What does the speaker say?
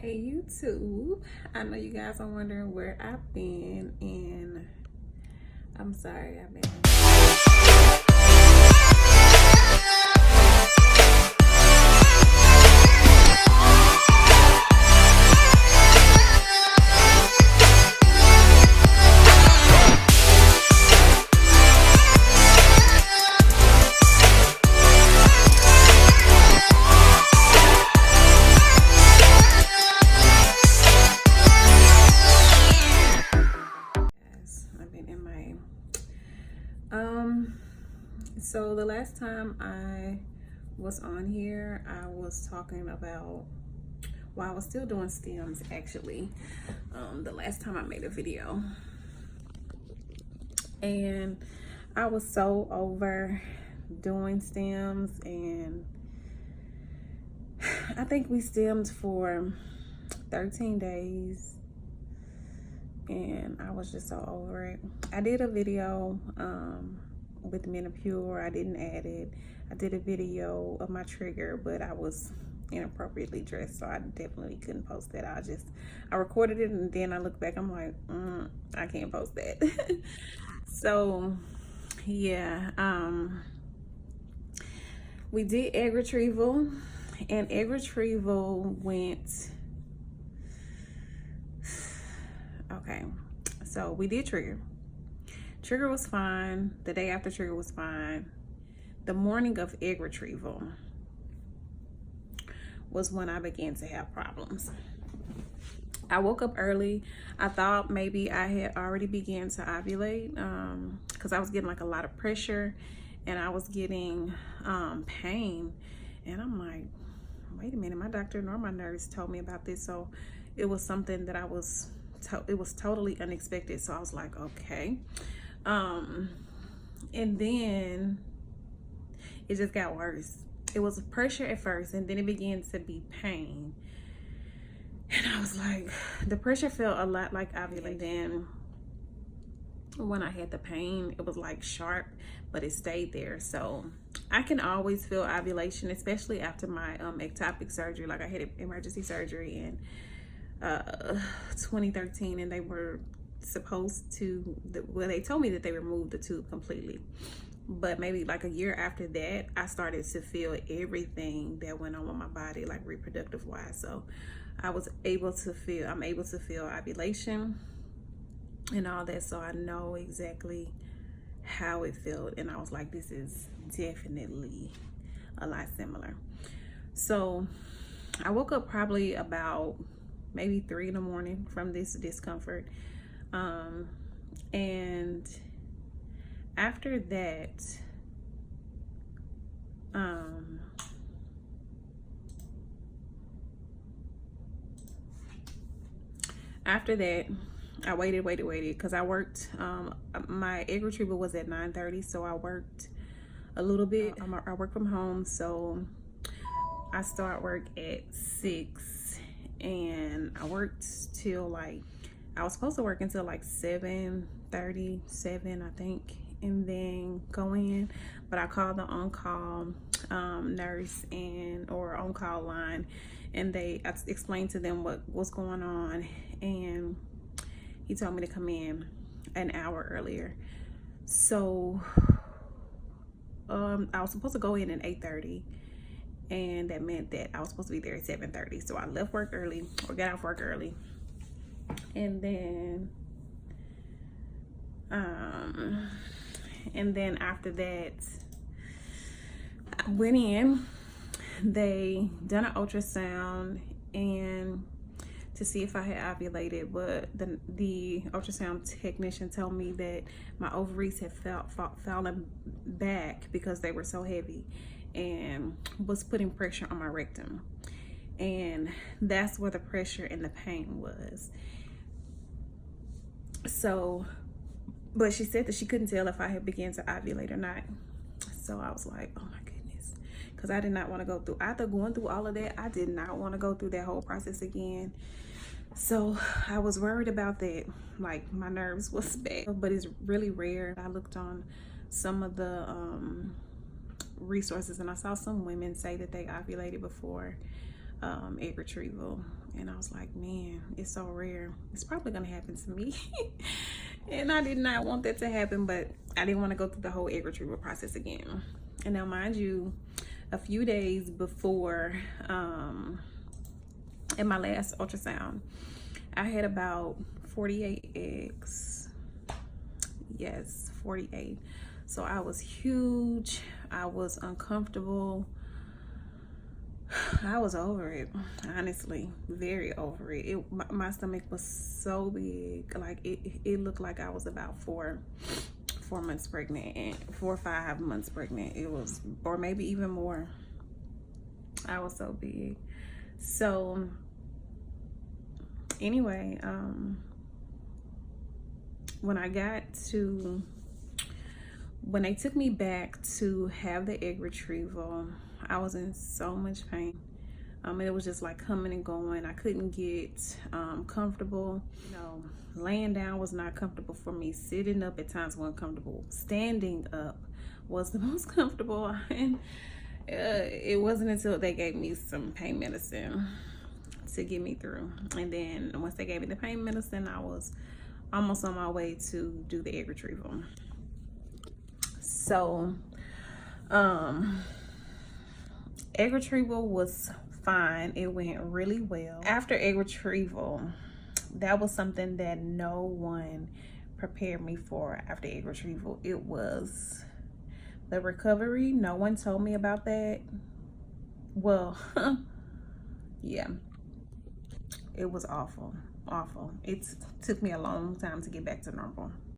Hey YouTube, I know you guys are wondering where I've been, and I'm sorry I've been in my so the last time I was on here, I was talking about, well, I was still doing stems actually, the last time I made a video, and I was so over doing stems, and I think we stemmed for 13 days and I was just so over it. I did a video with Menopure. I didn't add it. I did a video of my trigger, but I was inappropriately dressed, so I definitely couldn't post that. I recorded it, and then I look back, I'm like, I can't post that. So yeah, we did egg retrieval, and egg retrieval went okay. So we did trigger. Trigger was fine. The day after trigger was fine. The morning of egg retrieval was when I began to have problems. I woke up early. I thought maybe I had already began to ovulate because I was getting like a lot of pressure, and I was getting pain, and I'm like, wait a minute, my doctor nor my nurse told me about this. So it was something that it was totally unexpected. So I was like, okay. And then it just got worse. It was pressure at first, and then it began to be pain. And I was like, the pressure felt a lot like ovulating. Then when I had the pain, it was like sharp, but it stayed there. So I can always feel ovulation, especially after my ectopic surgery. Like I had emergency surgery in 2013, and they were supposed to, well, they told me that they removed the tube completely, but maybe like a year after that, I started to feel everything that went on with my body, like reproductive wise. So I'm able to feel ovulation and all that, so I know exactly how it felt, and I was like, this is definitely a lot similar. So I woke up probably about maybe 3 in the morning from this discomfort, and after that, I waited because I worked. My egg retrieval was at 9:30, so I worked a little bit. I work from home, so I start work at 6, and I worked till like, I was supposed to work until like 7:37, I think, and then go in. But I called the on-call nurse or on-call line, and I explained to them what was going on, and he told me to come in an hour earlier. So I was supposed to go in at 8:30, and that meant that I was supposed to be there at 7:30. So I left work early, or got off work early, and then after that, I went in. They done an ultrasound and to see if I had ovulated, but the ultrasound technician told me that my ovaries had fallen back because they were so heavy, and was putting pressure on my rectum, and that's where the pressure and the pain was. So, but she said that she couldn't tell if I had begun to ovulate or not. So I was like, oh my goodness, because I did not want to go through, after going through all of that, I did not want to go through that whole process again. So I was worried about that. Like, my nerves was bad, but it's really rare. I looked on some of the resources, and I saw some women say that they ovulated before egg retrieval. And I was like, man, it's so rare. It's probably gonna happen to me. And I did not want that to happen, but I didn't want to go through the whole egg retrieval process again. And now, mind you, a few days before, in my last ultrasound, I had about 48 eggs. Yes, 48. So I was huge. I was uncomfortable. I was over it, honestly, very over it. My stomach was so big, like it looked like I was about 4 months pregnant, and 4 or 5 months pregnant. It was, or maybe even more. I was so big. So anyway, when they took me back to have the egg retrieval, I was in so much pain. It was just like coming and going. I couldn't get comfortable. You know, laying down was not comfortable for me. Sitting up at times wasn't comfortable. Standing up was the most comfortable. And it wasn't until they gave me some pain medicine to get me through. And then once they gave me the pain medicine, I was almost on my way to do the egg retrieval. So, egg retrieval was fine. It went really well. After egg retrieval, that was something that no one prepared me for. After egg retrieval, it was the recovery. No one told me about that. Well, yeah, it was awful. It took me a long time to get back to normal.